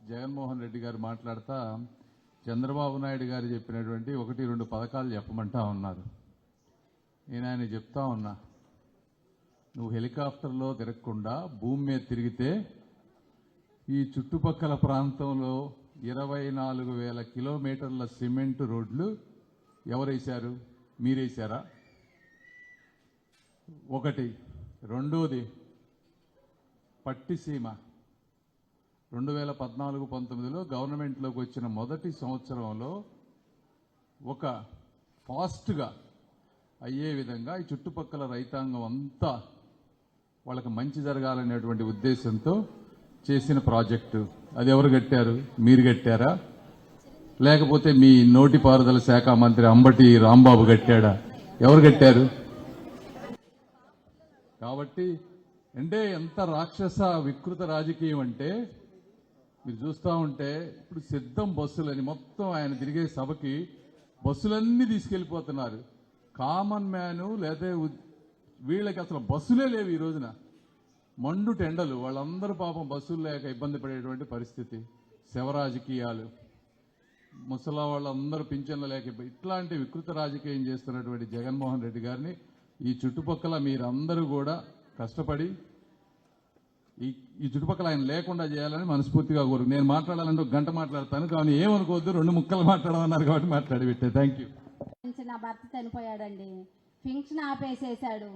జగన్మోహన్ రెడ్డి గారు మాట్లాడుతా చంద్రబాబు నాయుడు గారు చెప్పినటువంటి 1-2 పథకాలు చెప్పమంటా ఉన్నారు. నేను ఆయన చెప్తా ఉన్నా, నువ్వు హెలికాప్టర్లో తిరగకుండా భూమి మీద తిరిగితే ఈ చుట్టుపక్కల ప్రాంతంలో 24,000 కిలోమీటర్ల సిమెంట్ రోడ్లు ఎవరేశారు? మీరేశారా? ఒకటి. రెండోది, పట్టిసీమ 2014-19లో గవర్నమెంట్లోకి వచ్చిన మొదటి సంవత్సరంలో ఒక ఫాస్ట్గా అయ్యే విధంగా ఈ చుట్టుపక్కల రైతాంగం అంతా వాళ్ళకి మంచి జరగాలనేటువంటి ఉద్దేశంతో చేసిన ప్రాజెక్టు. అది ఎవరు కట్టారు? మీరు కట్టారా? లేకపోతే మీ నోటిపారుదల శాఖ మంత్రి అంబటి రాంబాబు కట్టాడా? ఎవరు కట్టారు? కాబట్టి అంటే ఎంత రాక్షస వికృత రాజకీయం అంటే మీరు చూస్తూ ఉంటే ఇప్పుడు సిద్ధం బస్సులని మొత్తం ఆయన తిరిగే సభకి బస్సులన్నీ తీసుకెళ్లిపోతున్నారు. కామన్ మ్యాను లేదా వీళ్ళకి అసలు బస్సులే లేవు. ఈ రోజున మండు టెండలు, వాళ్ళందరూ పాపం బస్సులు లేక ఇబ్బంది పడేటువంటి పరిస్థితి. శవ రాజకీయాలు, ముసలా వాళ్ళందరూ పింఛన్లు లేక ఇట్లాంటి వికృత రాజకీయం చేస్తున్నటువంటి జగన్మోహన్ రెడ్డి గారిని ఈ చుట్టుపక్కల మీరందరూ కూడా కష్టపడి ఈ చుట్టుపక్కల ఆయన లేకుండా చేయాలని మనస్ఫూర్తిగా కోరు. నేను మాట్లాడాలంటే 1 గంట మాట్లాడతాను, కానీ ఏమనుకోవద్దు, 2 ముక్కలు మాట్లాడమన్నారు కాబట్టి మాట్లాడి పెట్టే. Thank you. నా భర్త చనిపోయాడండి, పింఛన్ ఆపేసేసాడు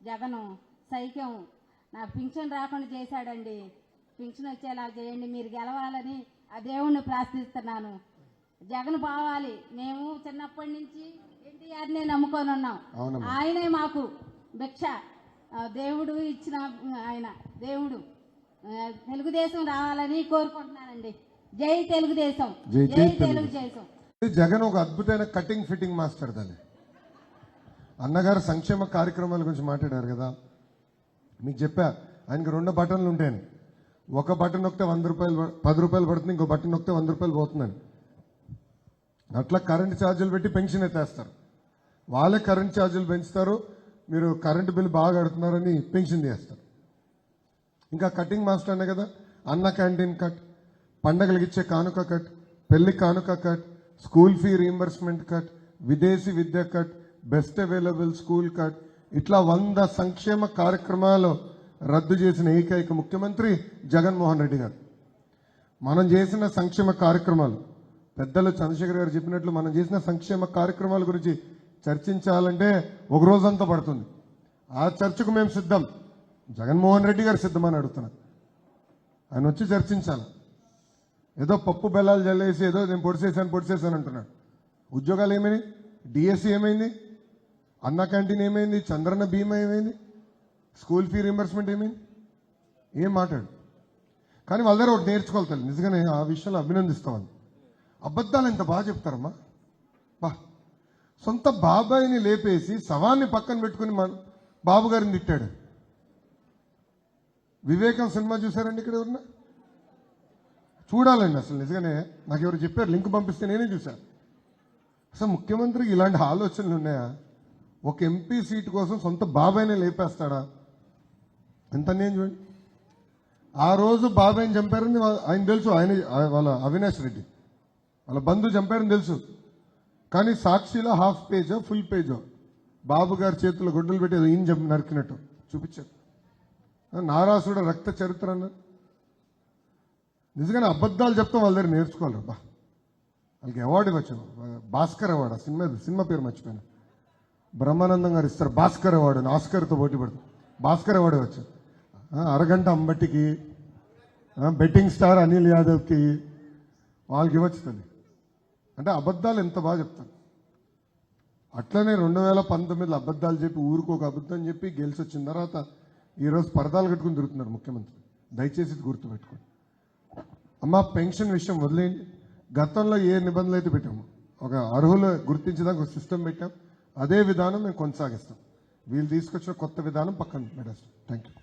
జగను. సైక్యం నాకు పింఛన్ రాకుండా చేశాడండి. పింఛన్ వచ్చేలా చేయండి, మీరు గెలవాలని ఆ దేవుణ్ణి ప్రార్థిస్తున్నాను. జగన్ పోవాలి. మేము చిన్నప్పటి నుంచి ఎన్టీఆర్నే నమ్ముకొని ఉన్నాం. ఆయనే మాకు భిక్ష, దేవుడు ఇచ్చిన ఆయన దేవుడు. తెలుగుదేశం రావాలని కోరుకుంటున్నానండి. జై తెలుగుదేశం, జై తెలుగుదేశం. జగన్ ఒక అద్భుతమైన కటింగ్ ఫిట్టింగ్ మాస్టర్. దాన్ని అన్నగారు సంక్షేమ కార్యక్రమాల గురించి మాట్లాడారు కదా, మీకు చెప్పా ఆయనకి 2 బటన్లు ఉంటాయని. ఒక బటన్ నొక్కితే 100 రూపాయలు 10 రూపాయలు పడుతుంది, ఇంకో బటన్ నొక్కితే 100 రూపాయలు పోతుందని. అట్లా కరెంటు ఛార్జీలు పెట్టి పెన్షన్ ఎత్తేస్తారు. వాళ్ళే కరెంట్ ఛార్జీలు పెంచుతారు, మీరు కరెంటు బిల్లు బాగా కడుతున్నారని పెన్షన్ చేస్తారు. ఇంకా కటింగ్ మాస్టర్ అనే కదా, అన్న క్యాంటీన్ కట్, పండగలకు ఇచ్చే కానుక కట్, పెళ్లి కానుక cut, school fee reimbursement cut, విదేశీ విద్య cut, best available school cut, ఇట్లా 100 సంక్షేమ కార్యక్రమాలు రద్దు చేసిన ఏకైక ముఖ్యమంత్రి జగన్మోహన్ రెడ్డి గారు. మనం చేసిన సంక్షేమ కార్యక్రమాలు, పెద్దలు చంద్రశేఖర్ గారు చెప్పినట్లు మనం చేసిన సంక్షేమ కార్యక్రమాల గురించి చర్చించాలంటే ఒక రోజంతా పడుతుంది. ఆ చర్చకు మేము సిద్ధం. జగన్మోహన్ రెడ్డి గారు సిద్ధమని అడుగుతున్నారు. ఆయన వచ్చి చర్చించాలి. ఏదో పప్పు బెల్లాలు జల్లేసి ఏదో నేను పొడిసేసాను అంటున్నాడు. ఉద్యోగాలు ఏమైంది? డిఎస్సి ఏమైంది? అన్న క్యాంటీన్ ఏమైంది? చంద్రన్న బీమా ఏమైంది? స్కూల్ ఫీ రీంబర్స్మెంట్ ఏమైంది? ఏం మాట్లాడు. కానీ వాళ్ళ దగ్గర ఒకటి నేర్చుకోవాలి. నిజంగానే ఆ విషయంలో అభినందిస్తామని. అబద్ధాలు ఎంత బాగా చెప్తారమ్మా. సొంత బాబాయిని లేపేసి శవాన్ని పక్కన పెట్టుకుని బాబు గారిని తిట్టాడు. వివేకం సినిమా చూసారండి? ఇక్కడ ఎవరన్నా చూడాలండి. అసలు నిజంగానే నాకు ఎవరు చెప్పారు, లింక్ పంపిస్తే నేనే చూశాను. అసలు ముఖ్యమంత్రికి ఇలాంటి ఆలోచనలు ఉన్నాయా? ఒక ఎంపీ సీటు కోసం సొంత బాబాయినే లేపేస్తాడా? ఎంత అన్యాయం చూడండి. ఆ రోజు బాబాయిని చంపారని ఆయన తెలుసు, వాళ్ళ అవినాష్ రెడ్డి వాళ్ళ బంధువు చంపారని తెలుసు. కానీ సాక్షిలో హాఫ్ పేజో ఫుల్ పేజో బాబు గారి చేతుల్లో గొడ్డలు పెట్టి ఈయన నరికినట్టు చూపించారు. నారాసుడు రక్త చరిత్ర అన్నారు. నిజంగానే అబద్ధాలు చెప్తాం వాళ్ళ దగ్గర నేర్చుకోవాలి. వాళ్ళకి అవార్డు ఇవ్వచ్చు, భాస్కర్ అవార్డు. సినిమా పేరు మర్చిపోయినా. బ్రహ్మానందం గారు ఇస్తారు భాస్కర్ అవార్డు, ఆస్కర్తో పోటీ పడుతుంది. భాస్కర్ అవార్డు ఇవ్వచ్చు. అరగంట అంబట్టికి, బెట్టింగ్ స్టార్ అనిల్ యాదవ్కి, వాళ్ళకి ఇవ్వచ్చు. అంటే అబద్ధాలు ఎంత బాగా చెప్తారు. అట్లనే 2019లో అబద్ధాలు చెప్పి ఊరికి ఒక అబద్ధం చెప్పి గెలిచి వచ్చిన తర్వాత ఈరోజు పరదాలు కట్టుకుని తిరుగుతున్నారు ముఖ్యమంత్రి. దయచేసి గుర్తుపెట్టుకోండి. అమ్మ, పెన్షన్ విషయం వదిలేయండి. గతంలో ఏ నిబంధనలు అయితే పెట్టాము, ఒక అర్హులు గుర్తించడానికి ఒక సిస్టమ్ పెట్టాం. అదే విధానం మేము కొనసాగిస్తాం. వీళ్ళు తీసుకొచ్చిన కొత్త విధానం పక్కన పెట్టేస్తాం. Thank you.